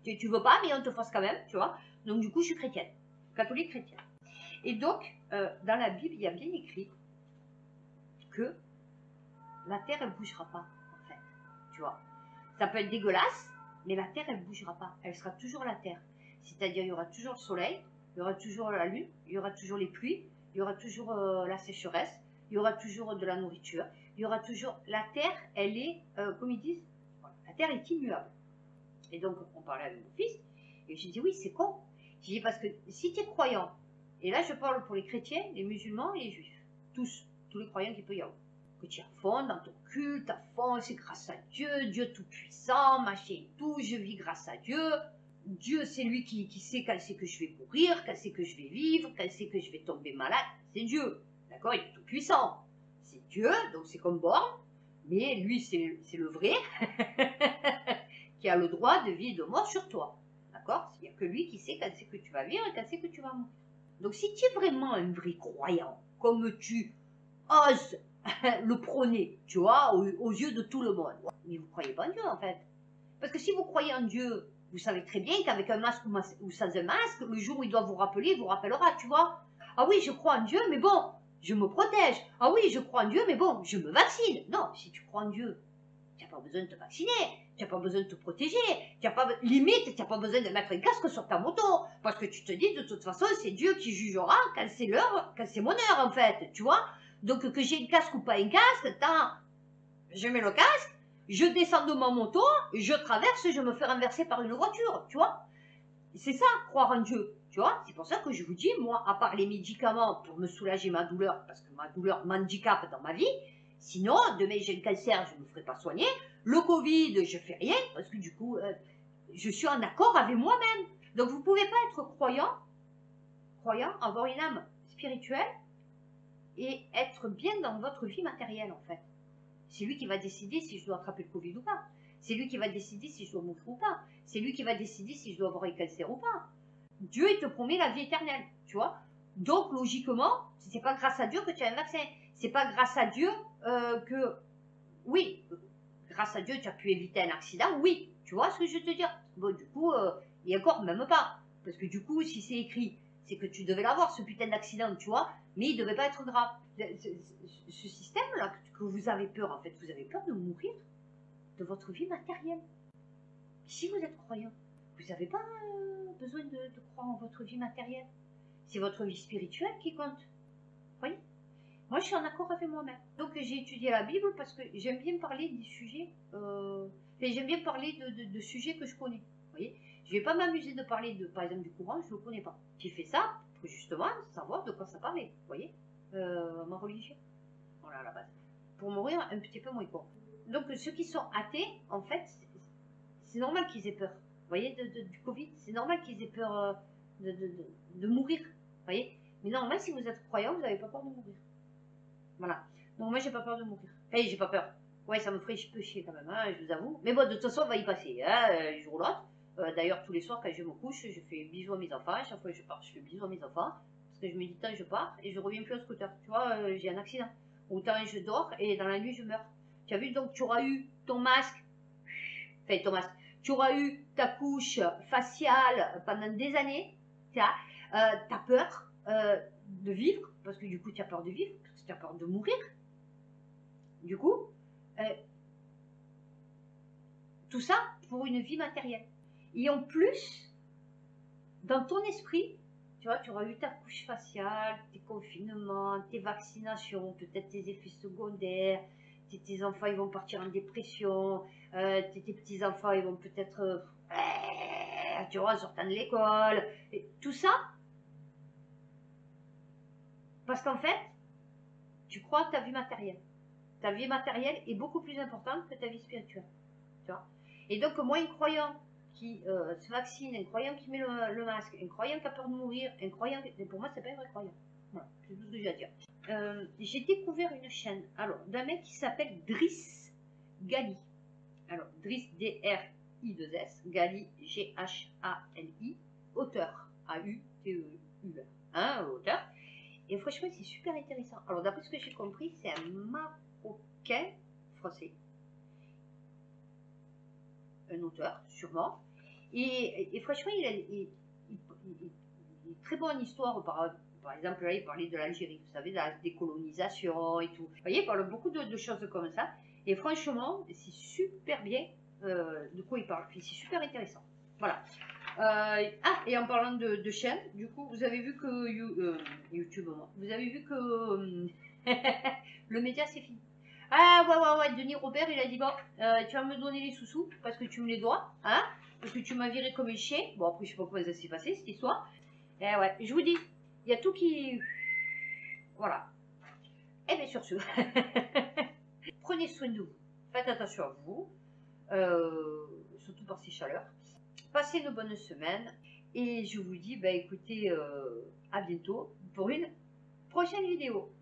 Tu veux pas, mais on te force quand même, tu vois. Donc, du coup, je suis chrétienne. Catholique chrétienne. Et donc, dans la Bible, il y a bien écrit que la terre, elle ne bougera pas, en fait. Tu vois. Ça peut être dégueulasse, mais la terre, elle ne bougera pas. Elle sera toujours la terre. C'est-à-dire, il y aura toujours le soleil, il y aura toujours la lune, il y aura toujours les pluies, il y aura toujours la sécheresse, il y aura toujours de la nourriture, il y aura toujours... La terre, elle est, comme ils disent, la terre est immuable. Et donc, on parlait avec mon fils, et j'ai dit, oui, c'est con. J'ai dit, parce que si tu es croyant, et là, je parle pour les chrétiens, les musulmans et les juifs, tous les croyants qu'il peut y avoir, que tu es à fond dans ton culte, à fond, c'est grâce à Dieu, Dieu tout-puissant, machin et tout, je vis grâce à Dieu. Dieu, c'est lui qui sait quand c'est que je vais mourir, quand c'est que je vais vivre, quand c'est que je vais tomber malade. C'est Dieu, d'accord? Il est tout puissant. C'est Dieu, donc c'est comme Borne, mais lui, c'est le vrai, qui a le droit de vie et de mort sur toi, d'accord? Il n'y a que lui qui sait quand c'est que tu vas vivre et quand c'est que tu vas mourir. Donc si tu es vraiment un vrai croyant, comme tu oses le prôner, tu vois, aux yeux de tout le monde, mais vous ne croyez pas en Dieu, en fait. Parce que si vous croyez en Dieu, vous savez très bien qu'avec un masque ou sans un masque, le jour où il doit vous rappeler, il vous rappellera, tu vois. Ah oui, je crois en Dieu, mais bon, je me protège. Ah oui, je crois en Dieu, mais bon, je me vaccine. Non, si tu crois en Dieu, tu n'as pas besoin de te vacciner, tu n'as pas besoin de te protéger, limite, tu n'as pas besoin de mettre un casque sur ta moto, parce que tu te dis, de toute façon, c'est Dieu qui jugera quand c'est l'heure, quand c'est mon heure, en fait, tu vois. Donc, que j'ai un casque ou pas un casque, je mets le casque, je descends de ma moto, je traverse, je me fais renverser par une voiture, tu vois. C'est ça, croire en Dieu, tu vois. C'est pour ça que je vous dis, moi, à part les médicaments pour me soulager ma douleur, parce que ma douleur m'handicape dans ma vie, sinon, demain j'ai un cancer, je ne me ferai pas soigner. Le Covid, je fais rien, parce que du coup, je suis en accord avec moi-même. Donc, vous ne pouvez pas être croyant, avoir une âme spirituelle, et être bien dans votre vie matérielle, en fait. C'est lui qui va décider si je dois attraper le Covid ou pas. C'est lui qui va décider si je dois mourir ou pas. C'est lui qui va décider si je dois avoir un cancer ou pas. Dieu, il te promet la vie éternelle, tu vois. Donc, logiquement, c'est pas grâce à Dieu que tu as un vaccin. C'est pas grâce à Dieu que... Oui, grâce à Dieu, tu as pu éviter un accident, oui. Tu vois ce que je veux te dire? Bon, du coup, et encore, même pas. Parce que du coup, si c'est écrit, c'est que tu devais l'avoir, ce putain d'accident, tu vois, mais il devait pas être grave. Ce système-là que vous avez peur, en fait, vous avez peur de mourir de votre vie matérielle. Si vous êtes croyant, vous n'avez pas besoin de croire en votre vie matérielle. C'est votre vie spirituelle qui compte. Vous voyez? Moi, je suis en accord avec moi-même. Donc, j'ai étudié la Bible parce que j'aime bien parler des sujets. J'aime bien parler de sujets que je connais. Vous voyez? Je ne vais pas m'amuser de parler, par exemple, du Coran, je ne le connais pas. J'ai fait ça pour justement savoir de quoi ça parlait. Vous voyez? Ma religion. Voilà, à la base. Pour mourir un petit peu moins con. Donc, ceux qui sont athées, en fait, c'est normal qu'ils aient peur. Vous voyez, du Covid, c'est normal qu'ils aient peur de mourir. Vous voyez? Mais normalement, si vous êtes croyant, vous n'avez pas peur de mourir. Voilà. Donc moi, j'ai pas peur de mourir. Hey, j'ai pas peur. Ouais, ça me ferait un peu chier quand même, hein, je vous avoue. Mais bon, de toute façon, on va y passer, hein, un jour ou l'autre. D'ailleurs, tous les soirs, quand je me couche, je fais bisous à mes enfants. À chaque fois que je pars, je fais bisous à mes enfants. Parce que je me dis, tant je pars et je reviens plus au scooter. Tu vois, j'ai un accident. Autant je dors et dans la nuit, je meurs. Tu as vu, donc tu auras eu ton masque. Enfin, ton masque. Tu auras eu ta couche faciale pendant des années. Tu as peur de vivre. Parce que du coup, tu as peur de vivre. Tu as peur de mourir. Du coup, tout ça pour une vie matérielle. Et en plus, dans ton esprit, tu vois, tu auras eu ta couche faciale, tes confinements, tes vaccinations, peut-être tes effets secondaires, tes enfants ils vont partir en dépression, tes petits-enfants ils vont peut-être, tu vois, en sortant de l'école, et tout ça, parce qu'en fait, tu crois à ta vie matérielle. Ta vie matérielle est beaucoup plus importante que ta vie spirituelle. Tu vois. Et donc, moi, un croyant qui se vaccine, un croyant qui met le masque, un croyant qui a peur de mourir, un croyant qui... Pour moi, c'est pas un vrai croyant. Voilà, c'est tout ce que j'ai à dire. J'ai découvert une chaîne d'un mec qui s'appelle Driss Gali. Alors, Driss, D-R-I-2-S, Gali, G-H-A-L-I, auteur, A-U-T-E-U-R, hein, auteur. Et franchement, c'est super intéressant. Alors, d'après ce que j'ai compris, c'est un Marocain français. Un auteur, sûrement. Et franchement, il est très bon en histoire. Par exemple, là, il parlait de l'Algérie, vous savez, de la décolonisation et tout. Vous voyez, il parle beaucoup de choses comme ça. Et franchement, c'est super bien de quoi il parle. C'est super intéressant. Voilà. Et en parlant de chaîne, du coup, vous avez vu que YouTube, vous avez vu que le média c'est fini. Ah ouais, Denis Robert, il a dit, bon, tu vas me donner les sous-sous parce que tu me les dois, hein, parce que tu m'as viré comme un chien. Bon, après, je sais pas comment ça s'est passé, cette histoire. Eh ouais, je vous dis, il y a tout qui... Voilà. Et bien sur ce, prenez soin de vous, faites attention à vous, surtout par ces chaleurs. Passez une bonne semaine et je vous dis, bah écoutez, à bientôt pour une prochaine vidéo.